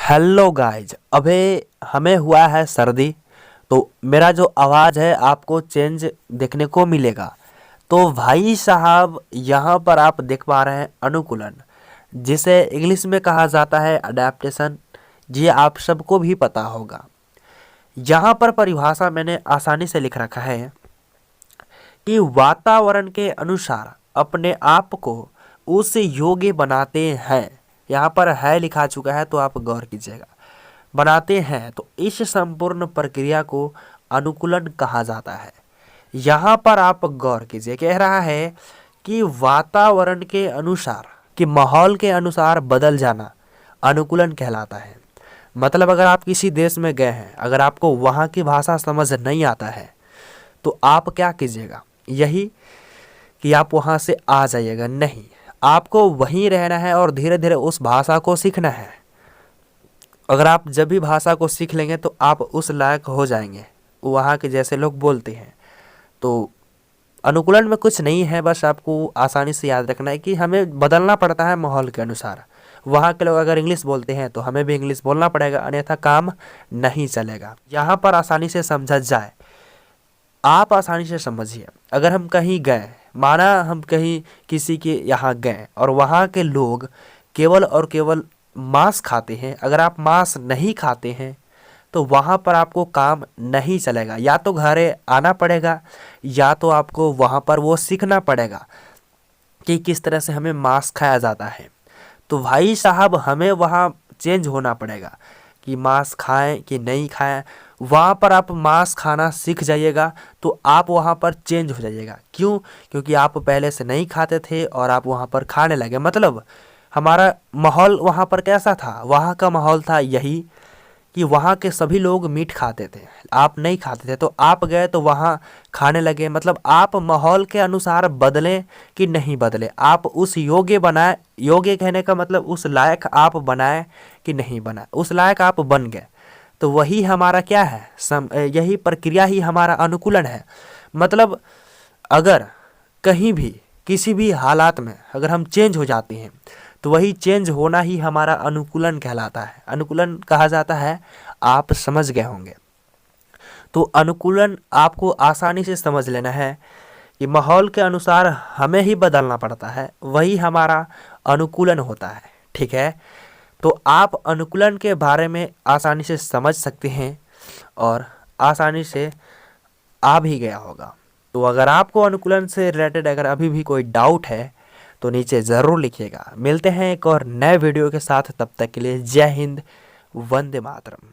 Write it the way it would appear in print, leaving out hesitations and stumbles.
Hello guys, अबे हमें हुआ है सर्दी। तो मेरा जो आवाज़ है आपको चेंज देखने को मिलेगा। तो भाई साहब, यहाँ पर आप देख पा रहे हैं अनुकूलन, जिसे इंग्लिश में कहा जाता है अडेप्टेशन। ये आप सबको भी पता होगा। यहाँ पर परिभाषा मैंने आसानी से लिख रखा है कि वातावरण के अनुसार अपने आप को उस योग्य बनाते हैं। यहाँ पर है लिखा चुका है, तो आप गौर कीजिएगा। बनाते हैं, तो इस संपूर्ण प्रक्रिया को अनुकूलन कहा जाता है। यहाँ पर आप गौर कीजिए, कह रहा है कि वातावरण के अनुसार, कि माहौल के अनुसार बदल जाना अनुकूलन कहलाता है। मतलब अगर आप किसी देश में गए हैं, अगर आपको वहाँ की भाषा समझ नहीं आता है, तो आप क्या कीजिएगा, यही कि आप वहाँ से आ जाइएगा। नहीं, आपको वहीं रहना है और धीरे धीरे उस भाषा को सीखना है। अगर आप जब भी भाषा को सीख लेंगे तो आप उस लायक हो जाएंगे, वहाँ के जैसे लोग बोलते हैं। तो अनुकूलन में कुछ नहीं है, बस आपको आसानी से याद रखना है कि हमें बदलना पड़ता है माहौल के अनुसार। वहाँ के लोग अगर इंग्लिश बोलते हैं तो हमें भी इंग्लिश बोलना पड़ेगा, अन्यथा काम नहीं चलेगा। यहाँ पर आसानी से समझा जाए, आप आसानी से समझिए। अगर हम कहीं गए, माना हम कहीं किसी के यहाँ गए और वहाँ के लोग केवल और केवल मांस खाते हैं, अगर आप मांस नहीं खाते हैं तो वहाँ पर आपको काम नहीं चलेगा। या तो घरे आना पड़ेगा, या तो आपको वहाँ पर वो सीखना पड़ेगा कि किस तरह से हमें मांस खाया जाता है। तो भाई साहब, हमें वहाँ चेंज होना पड़ेगा कि मांस खाएं कि नहीं खाएं। वहाँ पर आप मांस खाना सीख जाइएगा तो आप वहाँ पर चेंज हो जाइएगा। क्यों? क्योंकि आप पहले से नहीं खाते थे और आप वहाँ पर खाने लगे। मतलब हमारा माहौल वहाँ पर कैसा था? वहाँ का माहौल था यही कि वहाँ के सभी लोग मीट खाते थे, आप नहीं खाते थे, तो आप गए तो वहाँ खाने लगे। मतलब आप माहौल के अनुसार बदलें कि नहीं बदले, आप उस योग्य बनाए। योग्य कहने का मतलब उस लायक आप बनाए कि नहीं बनाए, उस लायक आप बन गए। तो वही हमारा क्या है, यही प्रक्रिया ही हमारा अनुकूलन है। मतलब अगर कहीं भी किसी भी हालात में अगर हम चेंज हो जाते हैं तो वही चेंज होना ही हमारा अनुकूलन कहलाता है, अनुकूलन कहा जाता है। आप समझ गए होंगे। तो अनुकूलन आपको आसानी से समझ लेना है कि माहौल के अनुसार हमें ही बदलना पड़ता है, वही हमारा अनुकूलन होता है। ठीक है, तो आप अनुकूलन के बारे में आसानी से समझ सकते हैं और आसानी से आ भी गया होगा। तो अगर आपको अनुकूलन से रिलेटेड अगर अभी भी कोई डाउट है तो नीचे ज़रूर लिखिएगा। मिलते हैं एक और नए वीडियो के साथ, तब तक के लिए जय हिंद, वंदे मातरम।